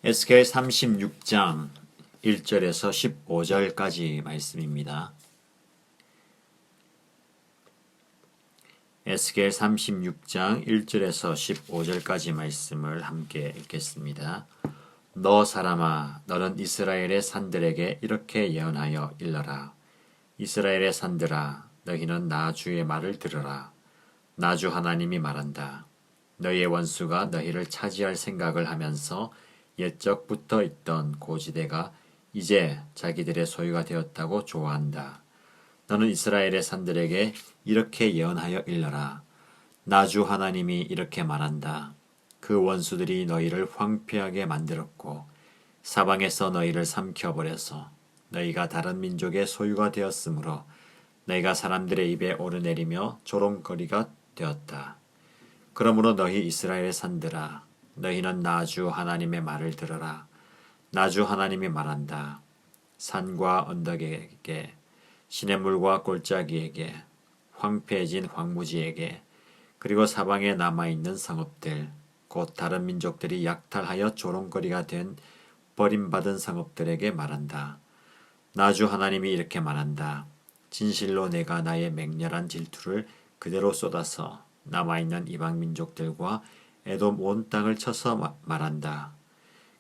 에스겔 36장 1절에서 15절까지 말씀입니다. 에스겔 36장 1절에서 15절까지 말씀을 함께 읽겠습니다. 너 사람아, 너는 이스라엘의 산들에게 이렇게 예언하여 일러라. 이스라엘의 산들아, 너희는 나 주의 말을 들으라. 나 주 하나님이 말한다. 너희의 원수가 너희를 차지할 생각을 하면서 옛적부터 있던 고지대가 이제 자기들의 소유가 되었다고 좋아한다. 너는 이스라엘의 산들에게 이렇게 예언하여 일러라. 나 주 하나님이 이렇게 말한다. 그 원수들이 너희를 황폐하게 만들었고 사방에서 너희를 삼켜버려서 너희가 다른 민족의 소유가 되었으므로 너희가 사람들의 입에 오르내리며 조롱거리가 되었다. 그러므로 너희 이스라엘의 산들아, 너희는 나 주 하나님의 말을 들어라. 나 주 하나님이 말한다. 산과 언덕에게, 시냇물과 골짜기에게, 황폐해진 황무지에게, 그리고 사방에 남아있는 성읍들, 곧 다른 민족들이 약탈하여 조롱거리가 된 버림받은 성읍들에게 말한다. 나 주 하나님이 이렇게 말한다. 진실로 내가 나의 맹렬한 질투를 그대로 쏟아서 남아있는 이방 민족들과 에돔 온 땅을 쳐서 말한다.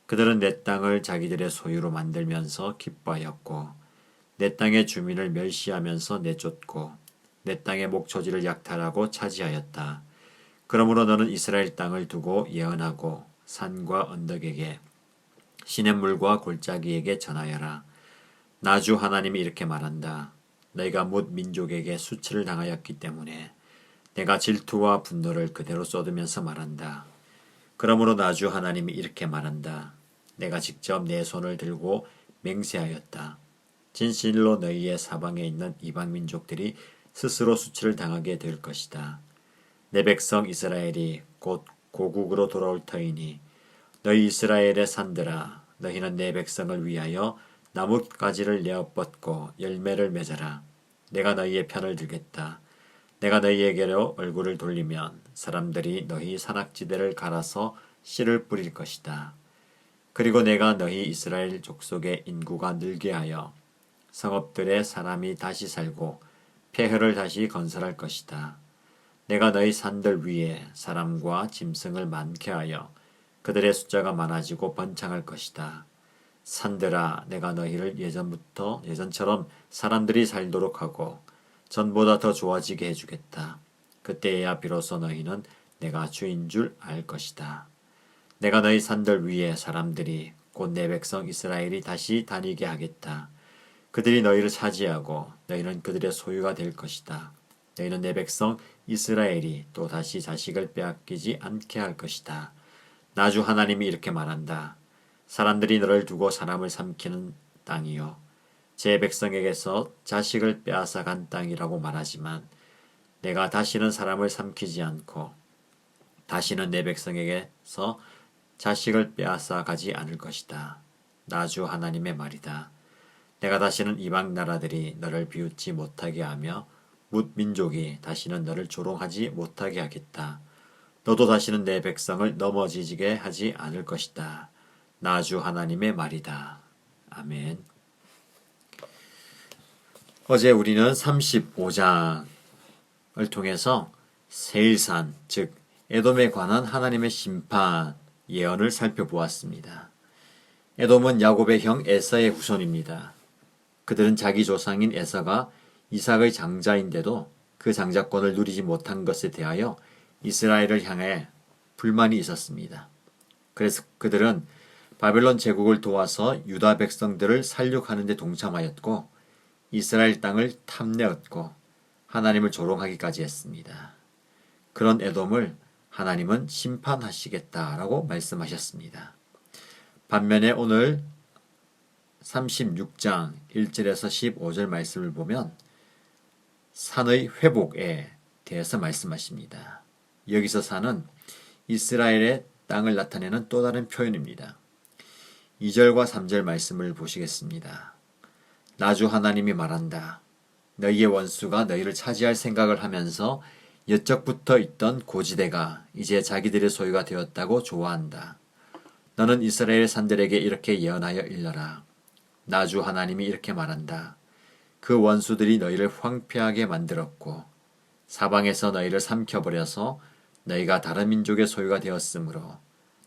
그들은 내 땅을 자기들의 소유로 만들면서 기뻐하였고 내 땅의 주민을 멸시하면서 내쫓고 내 땅의 목초지를 약탈하고 차지하였다. 그러므로 너는 이스라엘 땅을 두고 예언하고 산과 언덕에게 시냇물과 골짜기에게 전하여라. 나 주 하나님이 이렇게 말한다. 너희가 뭇 민족에게 수치를 당하였기 때문에 내가 질투와 분노를 그대로 쏟으면서 말한다. 그러므로 나 주 하나님이 이렇게 말한다. 내가 직접 내 손을 들고 맹세하였다. 진실로 너희의 사방에 있는 이방 민족들이 스스로 수치를 당하게 될 것이다. 내 백성 이스라엘이 곧 고국으로 돌아올 터이니 너희 이스라엘의 산들아, 너희는 내 백성을 위하여 나뭇가지를 내어 뻗고 열매를 맺어라. 내가 너희의 편을 들겠다. 내가 너희에게로 얼굴을 돌리면 사람들이 너희 산악지대를 갈아서 씨를 뿌릴 것이다. 그리고 내가 너희 이스라엘 족속의 인구가 늘게 하여 성읍들에 사람이 다시 살고 폐허를 다시 건설할 것이다. 내가 너희 산들 위에 사람과 짐승을 많게 하여 그들의 숫자가 많아지고 번창할 것이다. 산들아, 내가 너희를 예전처럼 사람들이 살도록 하고 전보다 더 좋아지게 해주겠다. 그때야 비로소 너희는 내가 주인 줄 알 것이다. 내가 너희 산들 위에 사람들이 곧 내 백성 이스라엘이 다시 다니게 하겠다. 그들이 너희를 차지하고 너희는 그들의 소유가 될 것이다. 너희는 내 백성 이스라엘이 또 다시 자식을 빼앗기지 않게 할 것이다. 나 주 하나님이 이렇게 말한다. 사람들이 너를 두고 사람을 삼키는 땅이요, 제 백성에게서 자식을 빼앗아 간 땅이라고 말하지만 내가 다시는 사람을 삼키지 않고 다시는 내 백성에게서 자식을 빼앗아 가지 않을 것이다. 나 주 하나님의 말이다. 내가 다시는 이방 나라들이 너를 비웃지 못하게 하며 뭇 민족이 다시는 너를 조롱하지 못하게 하겠다. 너도 다시는 내 백성을 넘어지게 하지 않을 것이다. 나 주 하나님의 말이다. 아멘. 어제 우리는 35장을 통해서 세일산, 즉 에돔에 관한 하나님의 심판 예언을 살펴보았습니다. 에돔은 야곱의 형 에서의 후손입니다. 그들은 자기 조상인 에서가 이삭의 장자인데도 그 장자권을 누리지 못한 것에 대하여 이스라엘을 향해 불만이 있었습니다. 그래서 그들은 바벨론 제국을 도와서 유다 백성들을 살육하는 데 동참하였고 이스라엘 땅을 탐내었고 하나님을 조롱하기까지 했습니다. 그런 에돔을 하나님은 심판하시겠다라고 말씀하셨습니다. 반면에 오늘 36장 1절에서 15절 말씀을 보면 산의 회복에 대해서 말씀하십니다. 여기서 산은 이스라엘의 땅을 나타내는 또 다른 표현입니다. 2절과 3절 말씀을 보시겠습니다. 나 주 하나님이 말한다. 너희의 원수가 너희를 차지할 생각을 하면서 옛적부터 있던 고지대가 이제 자기들의 소유가 되었다고 좋아한다. 너는 이스라엘 산들에게 이렇게 예언하여 일러라. 나 주 하나님이 이렇게 말한다. 그 원수들이 너희를 황폐하게 만들었고 사방에서 너희를 삼켜버려서 너희가 다른 민족의 소유가 되었으므로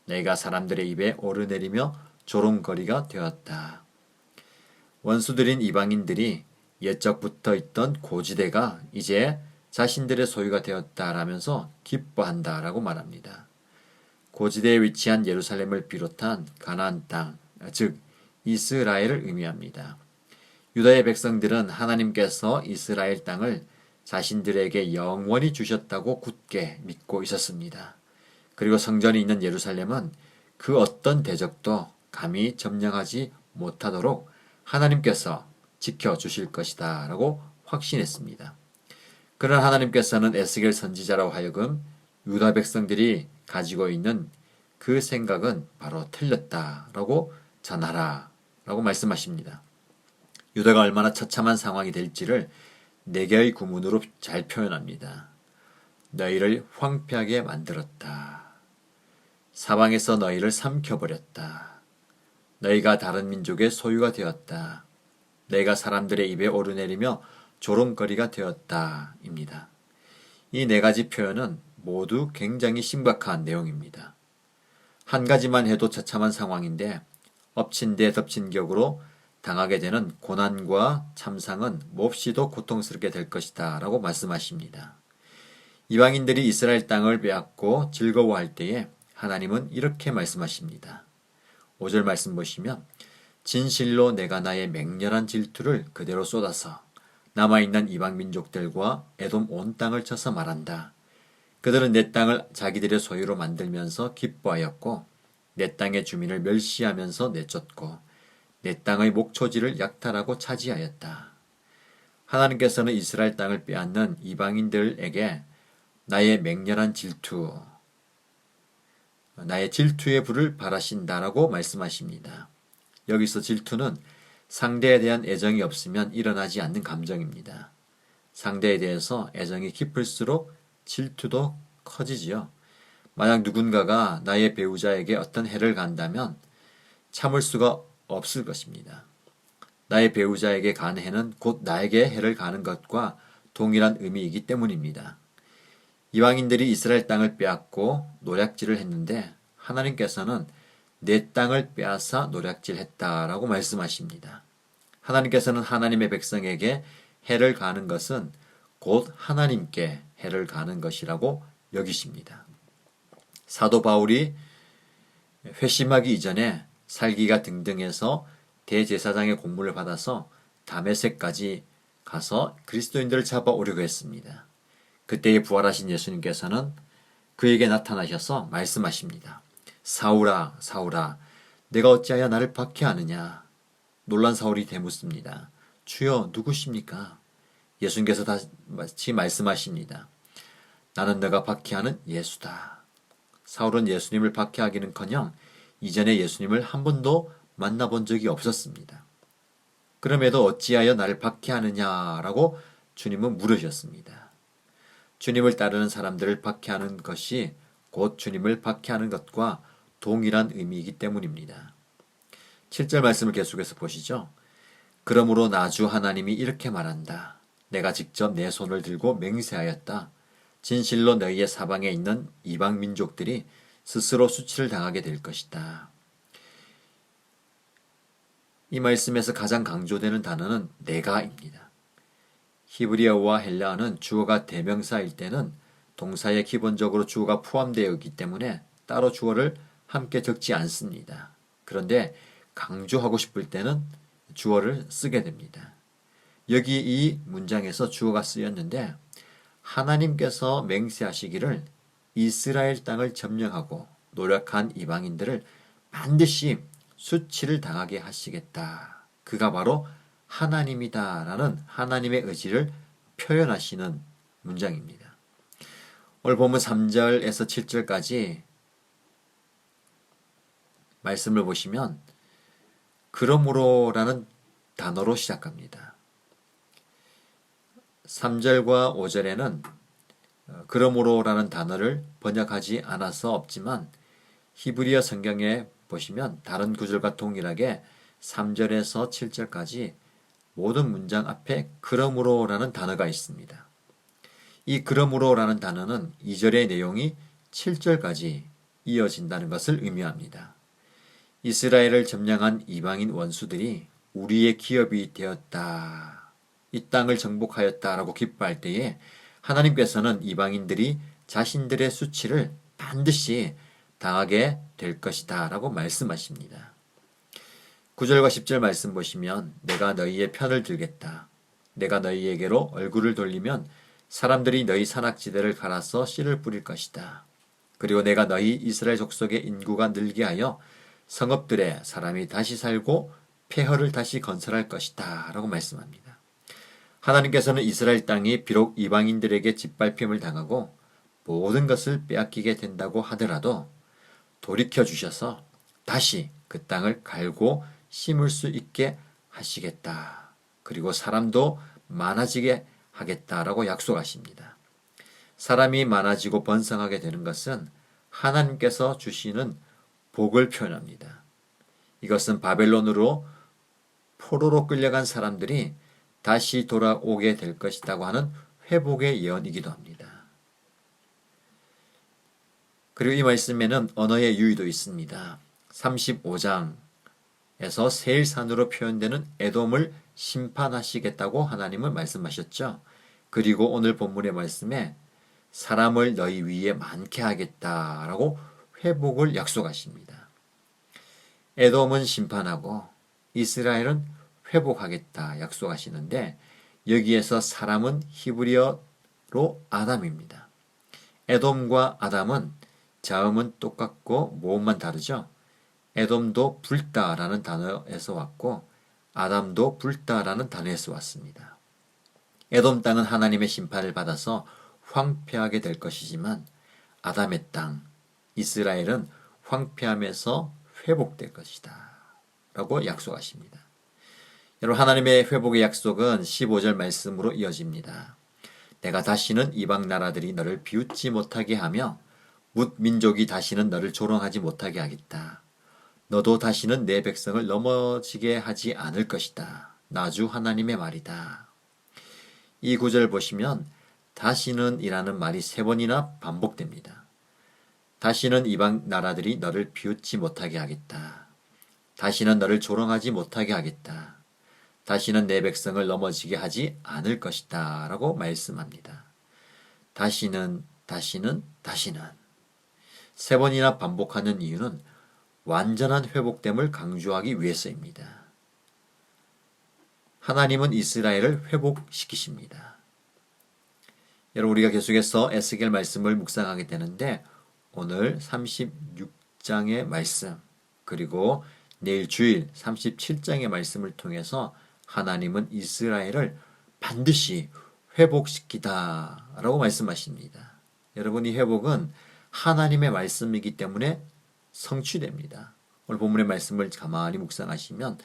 너희가 사람들의 입에 오르내리며 조롱거리가 되었다. 원수들인 이방인들이 옛적부터 있던 고지대가 이제 자신들의 소유가 되었다라면서 기뻐한다라고 말합니다. 고지대에 위치한 예루살렘을 비롯한 가나안 땅, 즉 이스라엘을 의미합니다. 유다의 백성들은 하나님께서 이스라엘 땅을 자신들에게 영원히 주셨다고 굳게 믿고 있었습니다. 그리고 성전이 있는 예루살렘은 그 어떤 대적도 감히 점령하지 못하도록 하나님께서 지켜주실 것이다 라고 확신했습니다. 그러나 하나님께서는 에스겔 선지자로 하여금 유다 백성들이 가지고 있는 그 생각은 바로 틀렸다라고 전하라 라고 말씀하십니다. 유다가 얼마나 처참한 상황이 될지를 4개의 구문으로 잘 표현합니다. 너희를 황폐하게 만들었다. 사방에서 너희를 삼켜버렸다. 너희가 다른 민족의 소유가 되었다. 너희가 사람들의 입에 오르내리며 조롱거리가 되었다. 입니다. 이 4가지 표현은 모두 굉장히 심각한 내용입니다. 한 가지만 해도 처참한 상황인데 엎친 데 덮친 격으로 당하게 되는 고난과 참상은 몹시도 고통스럽게 될 것이다 라고 말씀하십니다. 이방인들이 이스라엘 땅을 빼앗고 즐거워할 때에 하나님은 이렇게 말씀하십니다. 5절 말씀 보시면 진실로 내가 나의 맹렬한 질투를 그대로 쏟아서 남아있는 이방 민족들과 에돔 온 땅을 쳐서 말한다. 그들은 내 땅을 자기들의 소유로 만들면서 기뻐하였고 내 땅의 주민을 멸시하면서 내쫓고 내 땅의 목초지를 약탈하고 차지하였다. 하나님께서는 이스라엘 땅을 빼앗는 이방인들에게 나의 맹렬한 질투, 나의 질투의 불을 발하신다라고 말씀하십니다. 여기서 질투는 상대에 대한 애정이 없으면 일어나지 않는 감정입니다. 상대에 대해서 애정이 깊을수록 질투도 커지지요. 만약 누군가가 나의 배우자에게 어떤 해를 간다면 참을 수가 없을 것입니다. 나의 배우자에게 간 해는 곧 나에게 해를 가는 것과 동일한 의미이기 때문입니다. 이방인들이 이스라엘 땅을 빼앗고 노략질을 했는데 하나님께서는 내 땅을 빼앗아 노략질했다라고 말씀하십니다. 하나님께서는 하나님의 백성에게 해를 가는 것은 곧 하나님께 해를 가는 것이라고 여기십니다. 사도 바울이 회심하기 이전에 살기가 등등해서 대제사장의 공문을 받아서 다메섹까지 가서 그리스도인들을 잡아오려고 했습니다. 그때에 부활하신 예수님께서는 그에게 나타나셔서 말씀하십니다. 사울아, 사울아, 내가 어찌하여 나를 박해하느냐? 놀란 사울이 되묻습니다. 주여, 누구십니까? 예수님께서 다시 말씀하십니다. 나는 너가 박해하는 예수다. 사울은 예수님을 박해하기는커녕 이전에 예수님을 한 번도 만나본 적이 없었습니다. 그럼에도 어찌하여 나를 박해하느냐라고 주님은 물으셨습니다. 주님을 따르는 사람들을 박해하는 것이 곧 주님을 박해하는 것과 동일한 의미이기 때문입니다. 7절 말씀을 계속해서 보시죠. 그러므로 나 주 하나님이 이렇게 말한다. 내가 직접 내 손을 들고 맹세하였다. 진실로 너희의 사방에 있는 이방 민족들이 스스로 수치를 당하게 될 것이다. 이 말씀에서 가장 강조되는 단어는 내가입니다. 히브리어와 헬라어는 주어가 대명사일 때는 동사에 기본적으로 주어가 포함되어 있기 때문에 따로 주어를 함께 적지 않습니다. 그런데 강조하고 싶을 때는 주어를 쓰게 됩니다. 여기 이 문장에서 주어가 쓰였는데 하나님께서 맹세하시기를 이스라엘 땅을 점령하고 노력한 이방인들을 반드시 수치를 당하게 하시겠다. 그가 바로 하나님이다라는 하나님의 의지를 표현하시는 문장입니다. 오늘 본문 3절에서 7절까지 말씀을 보시면 그러므로라는 단어로 시작합니다. 3절과 5절에는 그러므로라는 단어를 번역하지 않아서 없지만 히브리어 성경에 보시면 다른 구절과 동일하게 3절에서 7절까지 모든 문장 앞에 그러므로라는 단어가 있습니다. 이 그러므로라는 단어는 2절의 내용이 7절까지 이어진다는 것을 의미합니다. 이스라엘을 점령한 이방인 원수들이 우리의 기업이 되었다, 이 땅을 정복하였다라고 기뻐할 때에 하나님께서는 이방인들이 자신들의 수치를 반드시 당하게 될 것이다 라고 말씀하십니다. 9절과 10절 말씀 보시면 내가 너희의 편을 들겠다. 내가 너희에게로 얼굴을 돌리면 사람들이 너희 산악지대를 갈아서 씨를 뿌릴 것이다. 그리고 내가 너희 이스라엘 족속의 인구가 늘게 하여 성읍들에 사람이 다시 살고 폐허를 다시 건설할 것이다 라고 말씀합니다. 하나님께서는 이스라엘 땅이 비록 이방인들에게 짓밟힘을 당하고 모든 것을 빼앗기게 된다고 하더라도 돌이켜 주셔서 다시 그 땅을 갈고 심을 수 있게 하시겠다. 그리고 사람도 많아지게 하겠다라고 약속하십니다. 사람이 많아지고 번성하게 되는 것은 하나님께서 주시는 복을 표현합니다. 이것은 바벨론으로 포로로 끌려간 사람들이 다시 돌아오게 될 것이라고 하는 회복의 예언이기도 합니다. 그리고 이 말씀에는 언어의 유의도 있습니다. 35장에서 세일산으로 표현되는 에돔을 심판하시겠다고 하나님은 말씀하셨죠. 그리고 오늘 본문의 말씀에 사람을 너희 위에 많게 하겠다라고 회복을 약속하십니다. 에돔은 심판하고 이스라엘은 회복하겠다 약속하시는데 여기에서 사람은 히브리어로 아담입니다. 에돔과 아담은 자음은 똑같고 모음만 다르죠. 에돔도 불다라는 단어에서 왔고 아담도 불다라는 단어에서 왔습니다. 에돔 땅은 하나님의 심판을 받아서 황폐하게 될 것이지만 아담의 땅, 이스라엘은 황폐함에서 회복될 것이다 라고 약속하십니다. 여러분, 하나님의 회복의 약속은 15절 말씀으로 이어집니다. 내가 다시는 이방 나라들이 너를 비웃지 못하게 하며 뭇 민족이 다시는 너를 조롱하지 못하게 하겠다. 너도 다시는 내 백성을 넘어지게 하지 않을 것이다. 나주 하나님의 말이다. 이 구절을 보시면 다시는 이라는 말이 3번이나 반복됩니다. 다시는 이방 나라들이 너를 비웃지 못하게 하겠다. 다시는 너를 조롱하지 못하게 하겠다. 다시는 내 백성을 넘어지게 하지 않을 것이다 라고 말씀합니다. 다시는 3번이나 반복하는 이유는 완전한 회복됨을 강조하기 위해서입니다. 하나님은 이스라엘을 회복시키십니다. 여러분, 우리가 계속해서 에스겔 말씀을 묵상하게 되는데 오늘 36장의 말씀 그리고 내일 주일 37장의 말씀을 통해서 하나님은 이스라엘을 반드시 회복시키다 라고 말씀하십니다. 여러분, 이 회복은 하나님의 말씀이기 때문에 성취됩니다. 오늘 본문의 말씀을 가만히 묵상하시면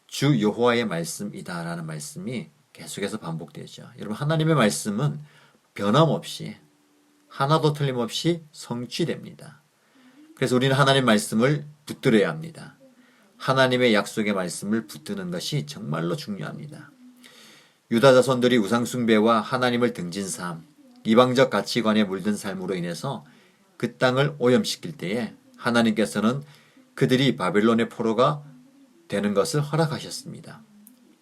주 여호와의 말씀이다 라는 말씀이 계속해서 반복되죠. 여러분, 하나님의 말씀은 변함없이 하나도 틀림없이 성취됩니다. 그래서 우리는 하나님의 말씀을 붙들어야 합니다. 하나님의 약속의 말씀을 붙드는 것이 정말로 중요합니다. 유다 자손들이 우상 숭배와 하나님을 등진 삶, 이방적 가치관에 물든 삶으로 인해서 그 땅을 오염시킬 때에 하나님께서는 그들이 바벨론의 포로가 되는 것을 허락하셨습니다.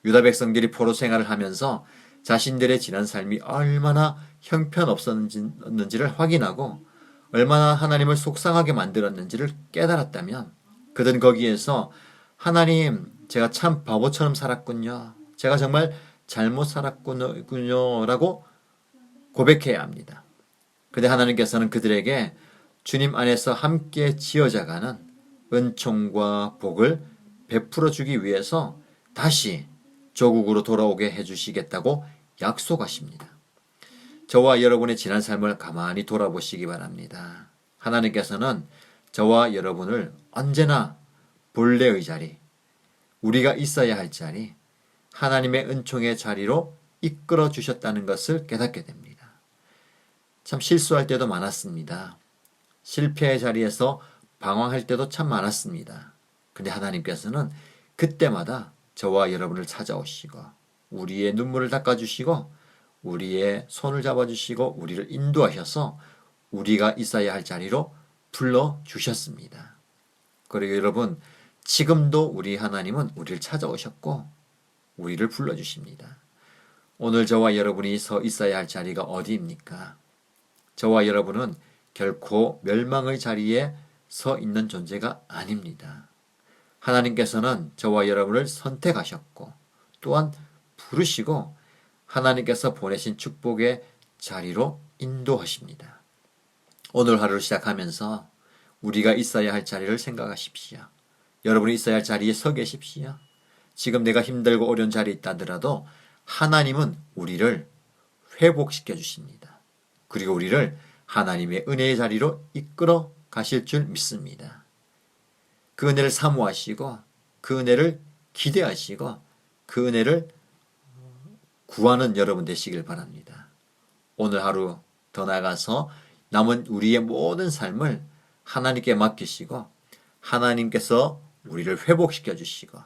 유다 백성들이 포로 생활을 하면서 자신들의 지난 삶이 얼마나 형편없었는지를 확인하고 얼마나 하나님을 속상하게 만들었는지를 깨달았다면 그들은 거기에서 하나님, 제가 참 바보처럼 살았군요. 제가 정말 잘못 살았군요 라고 고백해야 합니다. 그런데 하나님께서는 그들에게 주님 안에서 함께 지어져가는 은총과 복을 베풀어 주기 위해서 다시 조국으로 돌아오게 해주시겠다고 약속하십니다. 저와 여러분의 지난 삶을 가만히 돌아보시기 바랍니다. 하나님께서는 저와 여러분을 언제나 본래의 자리, 우리가 있어야 할 자리, 하나님의 은총의 자리로 이끌어 주셨다는 것을 깨닫게 됩니다. 참 실수할 때도 많았습니다. 실패의 자리에서 방황할 때도 참 많았습니다. 근데 하나님께서는 그때마다 저와 여러분을 찾아오시고 우리의 눈물을 닦아주시고 우리의 손을 잡아주시고 우리를 인도하셔서 우리가 있어야 할 자리로 불러주셨습니다. 그리고 여러분, 지금도 우리 하나님은 우리를 찾아오셨고 우리를 불러주십니다. 오늘 저와 여러분이 서 있어야 할 자리가 어디입니까? 저와 여러분은 결코 멸망의 자리에 서 있는 존재가 아닙니다. 하나님께서는 저와 여러분을 선택하셨고 또한 부르시고 하나님께서 보내신 축복의 자리로 인도하십니다. 오늘 하루를 시작하면서 우리가 있어야 할 자리를 생각하십시오. 여러분이 있어야 할 자리에 서 계십시오. 지금 내가 힘들고 어려운 자리에 있다 하더라도 하나님은 우리를 회복시켜 주십니다. 그리고 우리를 하나님의 은혜의 자리로 이끌어 가실 줄 믿습니다. 그 은혜를 사모하시고 그 은혜를 기대하시고 그 은혜를 구하는 여러분 되시길 바랍니다. 오늘 하루 더 나아가서 남은 우리의 모든 삶을 하나님께 맡기시고 하나님께서 우리를 회복시켜 주시고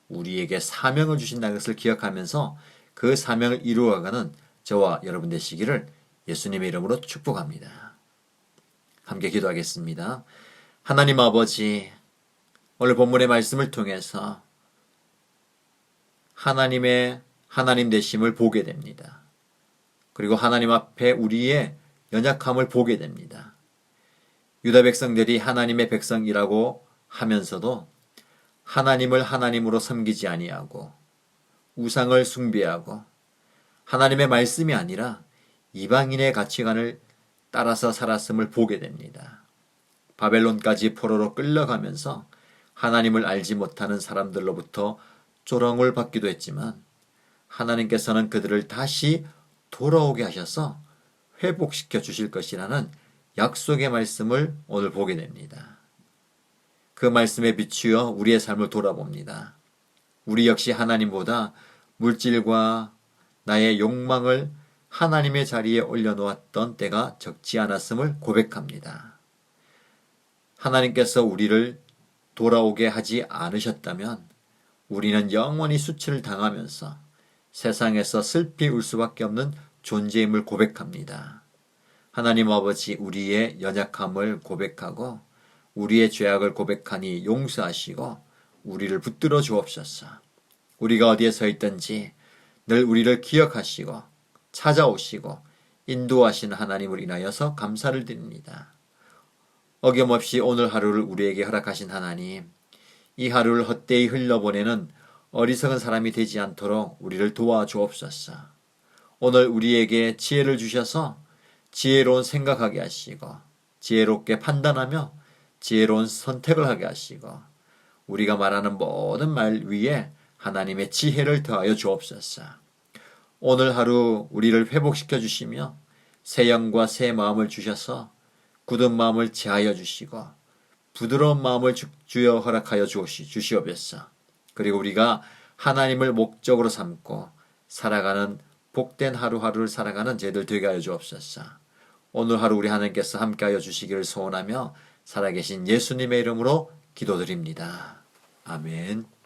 우리에게 사명을 주신다는 것을 기억하면서 그 사명을 이루어가는 저와 여러분 되시기를 예수님의 이름으로 축복합니다. 함께 기도하겠습니다. 하나님 아버지, 오늘 본문의 말씀을 통해서 하나님 되심을 보게 됩니다. 그리고 하나님 앞에 우리의 연약함을 보게 됩니다. 유다 백성들이 하나님의 백성이라고 하면서도 하나님을 하나님으로 섬기지 아니하고 우상을 숭배하고 하나님의 말씀이 아니라 이방인의 가치관을 따라서 살았음을 보게 됩니다. 바벨론까지 포로로 끌려가면서 하나님을 알지 못하는 사람들로부터 조롱을 받기도 했지만 하나님께서는 그들을 다시 돌아오게 하셔서 회복시켜 주실 것이라는 약속의 말씀을 오늘 보게 됩니다. 그 말씀에 비추어 우리의 삶을 돌아봅니다. 우리 역시 하나님보다 물질과 나의 욕망을 하나님의 자리에 올려놓았던 때가 적지 않았음을 고백합니다. 하나님께서 우리를 돌아오게 하지 않으셨다면 우리는 영원히 수치를 당하면서 세상에서 슬피 울 수밖에 없는 존재임을 고백합니다. 하나님 아버지, 우리의 연약함을 고백하고 우리의 죄악을 고백하니 용서하시고 우리를 붙들어 주옵소서. 우리가 어디에 서 있든지 늘 우리를 기억하시고 찾아오시고 인도하시는 하나님을 인하여서 감사를 드립니다. 어김없이 오늘 하루를 우리에게 허락하신 하나님, 이 하루를 헛되이 흘려보내는 어리석은 사람이 되지 않도록 우리를 도와주옵소서. 오늘 우리에게 지혜를 주셔서 지혜로운 생각하게 하시고 지혜롭게 판단하며 지혜로운 선택을 하게 하시고 우리가 말하는 모든 말 위에 하나님의 지혜를 더하여 주옵소서. 오늘 하루 우리를 회복시켜 주시며 새 영과 새 마음을 주셔서 굳은 마음을 제하여 주시고 부드러운 마음을 주여 허락하여 주시옵소서. 그리고 우리가 하나님을 목적으로 삼고 살아가는 복된 하루하루를 살아가는 저희들 되게 하여 주옵소서. 오늘 하루 우리 하나님께서 함께하여 주시기를 소원하며 살아계신 예수님의 이름으로 기도드립니다. 아멘.